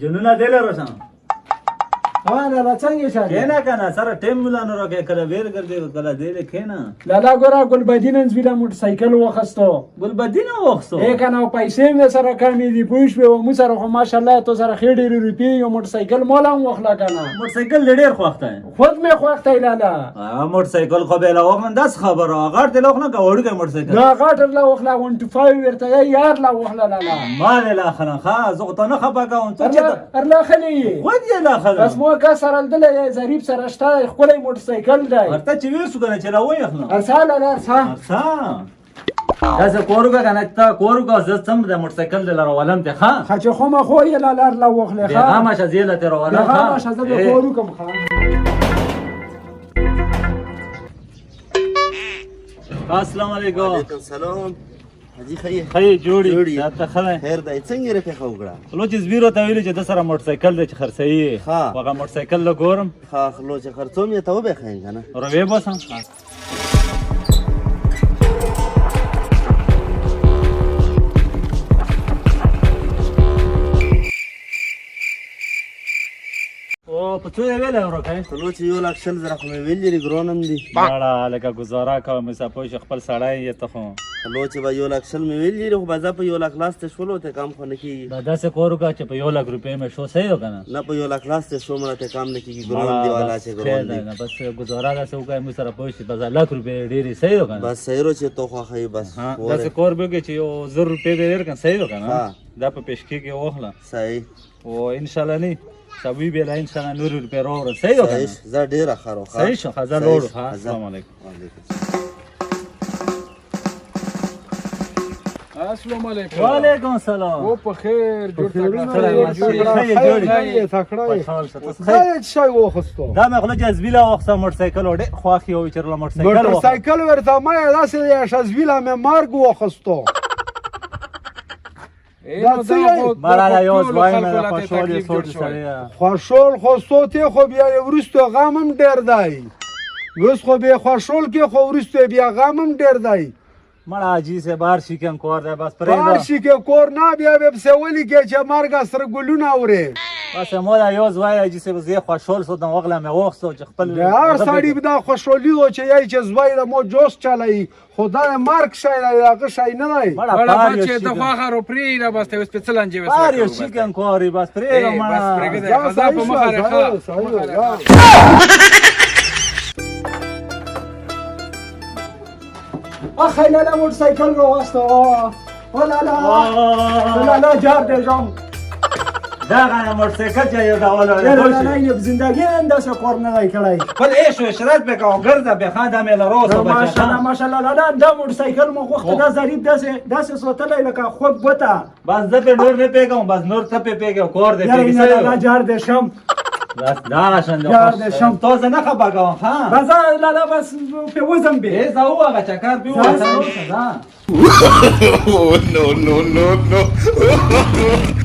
جنونه دې لره سم لالا څنګه شاګه کینا کنه سره ټیم ملانو راکې کله ویر ګرځي کله دې کینا لالا ګورا ګلبدین انزویلا موټر سایکل وخستو ګلبدین وخستو کنه پیسې مې سره کمې دي پوښ به مو سره خو ماشاءالله تو سره خېډې روپی یو موټر سایکل مولا وخلا کنه موټر سایکل ډېر خوښته خود مې خوښته لالا موټر سایکل خو به لا وخت داس خبره غړ دې لوخ نه کوړ کې موټر سایکل دا غټ لا وخلا 125 ورته یار لا وخلا لالا ما لا خنا خا زغته نه خپه کوم څه ارلا خلی ود یې لا خلا بس مو کا سره دل ظریف سره شته خپل موټر سایکل دی ورته چې ویر شو کنه چې لا وای خپل ارسال ارسا دا څه کوروګه کنه تا کوروګه ز سم د موټر سایکل لر ولم ته ها خچ خو ما خو یې لا وخله ها دا ما شزیله تر ولم ها ما شزیله کوروګم ها السلام علیکم وعلیکم السلام حاجی خیر خیر جوړی دا ته خله خیر دی څنګه رې په خوګړه لو چې زبیرو ته ویل چې د سره موټر سایکل د خرڅي هغه موټر سایکل له ګورم ها خلو چې خرڅوم یې ته وبې خاين کنه روي بوسم او په څو ویل ورکه خلو چې یو لک شل زره خو مې ویل لري ګرونم دي ماړه لکه گزاره کوم مسافو خپل سړی یې ته خو خلو چې به یو لک شل مې ویل لري خو بازا په یو لک لاس ته شولو ته کام خو نه کیږي دا داسې کوروګه چې په 1 لک روپۍ مې شو صحیح وکنه نه په یو لک لاس ته شو مړه ته کام نه کیږي ګرون دی والا چې ګرون دی نه بس گزاره داسې وکای مې سره پوښتې بازا لک روپۍ ډېری صحیح وکنه بس صحیح رو چې تو خو خی بس داسې کور به چې یو 1000 روپۍ به ورکړم صحیح وکنه دا په پیشکی کې واخله صحیح او ان شاء الله نه سوي به لا ان شاء الله نور روپۍ راوړم صحیح وکنه زه ډیر خرو صحیح شو خزر لوړ السلام علیکم السلام علیکم وعلیکم السلام او په خیر جوړ خیر شای وخستو دا مې خلک ازبیلا وخته موټر سایکل وړي خواخي او چرله موټر سایکل موټر سایکل ورته ما داسې شزبیلا مې مارګ وخستو مالا یوز وای مې خوشحالي سوچ سره خوشحال خو سوته خو بیا ورستو غمم ډیر دی وس خو به خوشحال کې خو ورستو بیا غمم ډیر دی مړه اجي سه بار شیکن کور ده بس پرې بار شیکه کور نه بیا به سوالي کې چې مارګ سره ګلونه اوري بس مولا یوز وای اجي سه زه خوشحال سو د وغله مې وښتو چې خپل هر سړی دا خوشحالي و چې یای چې زوی د مو جوش چلای خدای مارک شای هغه شای نه دی مړه چې د خواخه رو پری را بس ته سپیڅلان جې وسه بار یو شیکن کوري بس پرې مړه بس پرګه ده غزا په مخه راخه اخی لالا موټر سایکل رو واسطه او لالا جار دې جام دا غاړه موټر سایکل چې یو ډول لالا نه زندگی انداز کور نه دی کړای بل ایش اشرات به کوم ګرځه به خاده مې لروسه ماشاءالله ماشاءالله لالا دا موټر سایکل مو وخت دا ظریف داسې سوتلای لکه خود بوته بس زه په نور نه پیګم بس نور ته پیګم کور دې پیګم لالا جار دې شم بس دا شند جار دې شم تاسو نه خبر کوم ها بس لالا بس په وزن به زه هغه چکر به وځم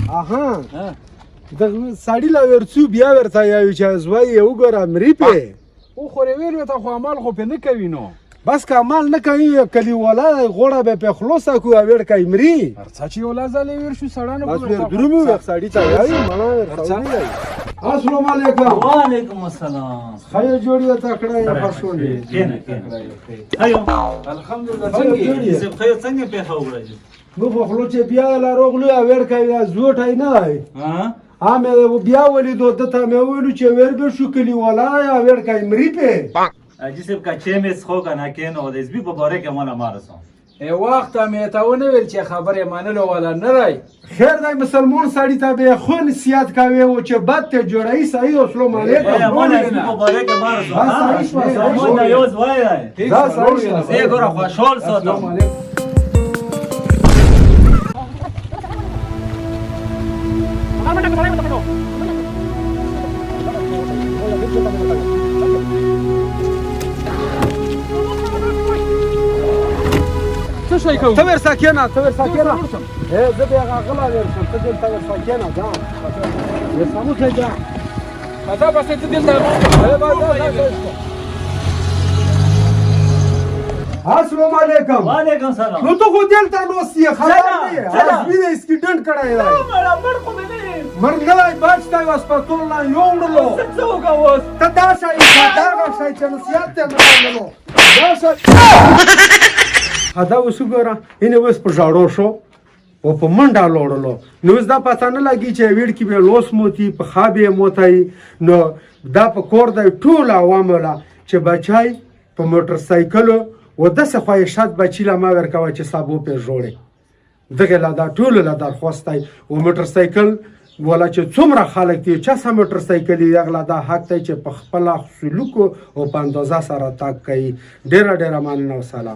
اها د ساړی لا ورڅو بیا ورته یو چې زوی یو ګره مری په او خوري ویل ته خو عمل خو په نه کوي نو بس که عمل نه کوي کلی ولا غوړه به په خلاصه کو وړ کوي مری ارڅ چې ولا زالې ور شو سړانه بس ور درمو وخت ساړی ته یای مړه ورڅ السلام علیکم وعلیکم السلام خیر جوړی ته کړه خوشولې کینه ایو الحمدلله څنګه خیر څنګه په هوړه نو په خلو چې بیا لا روغلو وړ کوي زوټای نه ها امه بیا ولیدو دته مې ویلو چې ور به شو کلی ولا یا ور کوي مری په اجي سب کا چیمس خو کنه کینو د اس بي په باره کې مونږه مارسو ای وخت مې ته ونه ویل چې خبره مانلو ولا نه راي خیر دی مسلمان سړی ته به خو نصیحت کوي او چې بد ته جوړای صحیح السلام علیکم مونږه په باره کې مارسو مونږه یوز وای دا صحیح زه ګوره خوشحال ساتم څه شي کوم ته ور ساکینه زه به غلا ورسم ته دې ته ور ساکینه ځه یې سمو ته ځه دا بس ته دلته السلام علیکم وعلیکم سلام نو ته خو دلته نو سی خبر نه از دې اسکیډنټ کړای دی مړه مړ خو نه مرګلای بچ ته هسپتال نه یوړلو څه وکړو اوس ته دا شی دغه شی چې نصیحت ته نه منلو دا شی دا اوس وګوره اینې اوس په ژاړو شو او په منډه لوړلو نو اوس دا پته نه لګي چې ویړ کې به لوس موتی په خواب یې موتی نو دا په کور دی ټول عوامله چې بچای په موټر سایکلو و داسې خواهشات بچي له ما ورکوه چې صابو پې ژوړې دغه لا دا ټولو له درخواست دی و موټر سایکل ولا چې څومره خلک دي چا سم موټر سایکل یې اغلا دا حق دی چې په خپله سلوکو او په اندازه سره تګ کوي ډېره ډېره مننه او سلام